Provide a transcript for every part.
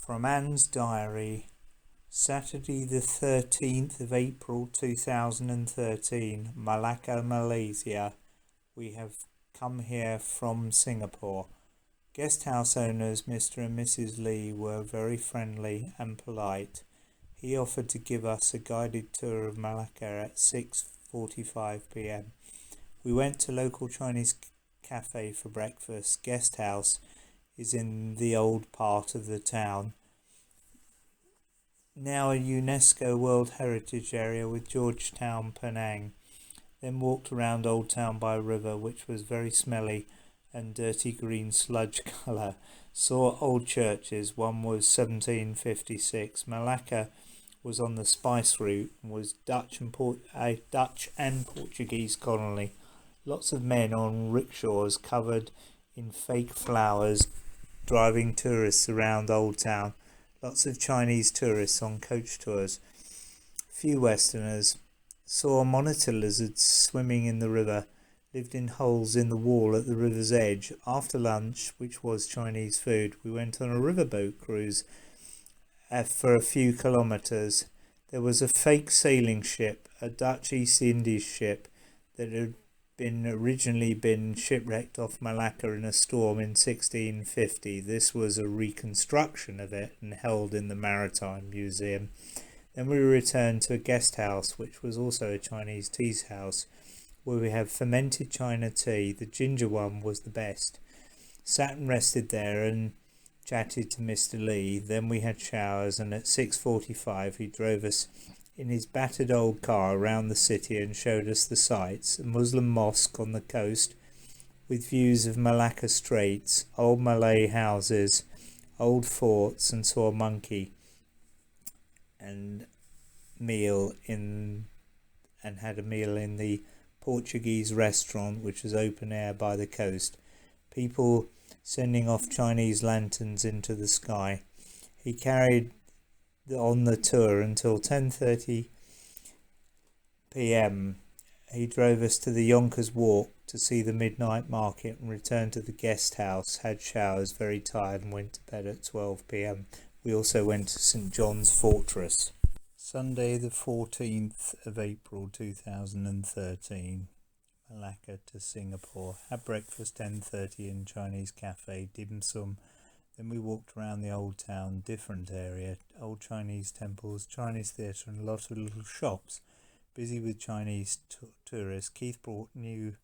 From Anne's Diary, Saturday the 13th of April 2013, Malacca, Malaysia. We have come here from Singapore. Guest house owners Mr. and Mrs. Lee were very friendly and polite. He offered to give us a guided tour of Malacca at 6:45 p.m. We went to local Chinese cafe for breakfast. Guest house is in the old part of the town, now a UNESCO World Heritage Area with Georgetown, Penang. Then walked around Old Town by a river which was very smelly and dirty green sludge colour. Saw old churches. One was 1756. Malacca was on the spice route and was a Dutch and Portuguese colony. Lots of men on rickshaws covered in fake flowers driving tourists around Old Town. Lots of Chinese tourists on coach tours. Few Westerners. Saw monitor lizards swimming in the river. Lived in holes in the wall at the river's edge. After lunch, which was Chinese food, we went on a riverboat cruise for a few kilometres. There was a fake sailing ship, a Dutch East Indies ship that had originally been shipwrecked off Malacca in a storm in 1650. This was a reconstruction of it and held in the Maritime Museum. Then we returned to a guest house, which was also a Chinese tea house, where we had fermented China tea. The ginger one was the best. Sat and rested there and chatted to Mr. Lee. Then we had showers, and at 6:45 he drove us in his battered old car around the city and showed us the sights. A Muslim mosque on the coast with views of Malacca Straits, old Malay houses, old forts, and saw a monkey and had a meal in the Portuguese restaurant, which was open air by the coast. People sending off Chinese lanterns into the sky. He carried on the tour until 10:30 p.m. He drove us to the Jonkers walk to see the midnight market and returned to the guest house, had showers, very tired, and went to bed at 12 p.m. We also went to St. John's Fortress. Sunday the 14th of April 2013, Malacca to Singapore. Had breakfast 10:30 in Chinese cafe, dim sum. Then we walked around the old town, different area, old Chinese temples, Chinese theatre, and a lot of little shops, busy with Chinese tourists. Keith brought new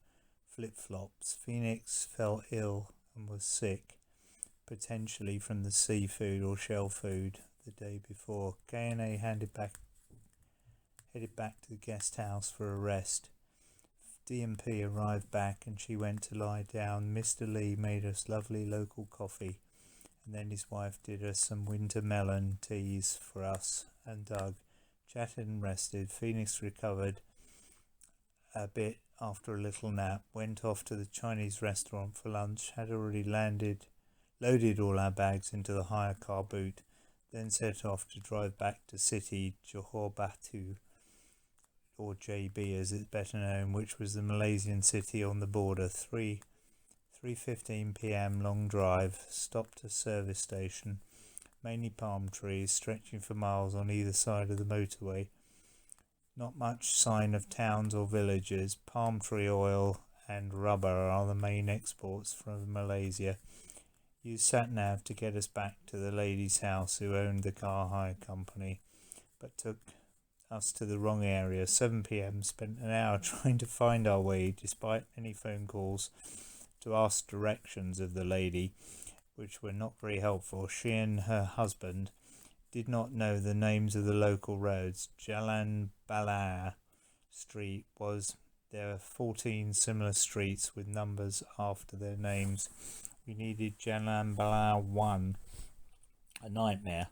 flip-flops. Phoenix fell ill and was sick, potentially from the seafood or shell food the day before. K&A headed back to the guest house for a rest. D&P arrived back and she went to lie down. Mr. Lee made us lovely local coffee, and then his wife did us some winter melon teas for us and Doug. Chatted and rested. Phoenix recovered a bit after a little nap. Went off to the Chinese restaurant for lunch. Had already loaded all our bags into the hire car boot. Then set off to drive back to city Johor Bahru, or JB as it's better known, which was the Malaysian city on the border. 3:15 p.m. long drive. Stopped at service station. Mainly palm trees stretching for miles on either side of the motorway. Not much sign of towns or villages. Palm tree oil and rubber are the main exports from Malaysia. Used sat-nav to get us back to the lady's house who owned the car hire company, but took us to the wrong area. 7 p.m. Spent an hour trying to find our way despite many phone calls to ask directions of the lady, which were not very helpful. She and her husband did not know the names of the local roads. Jambalan Street was there. 14 similar streets with numbers after their names. We needed Jambalan 1. A nightmare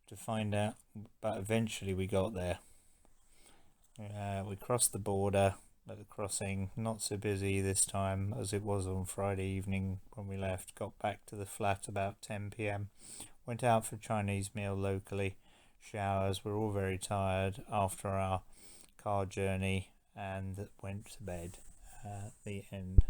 to find out, but eventually we got there. We crossed the border at the crossing, not so busy this time as it was on Friday evening when we left. Got back to the flat about 10 p.m. Went out for a Chinese meal locally. Showers. We're all very tired after our car journey and went to bed. The end.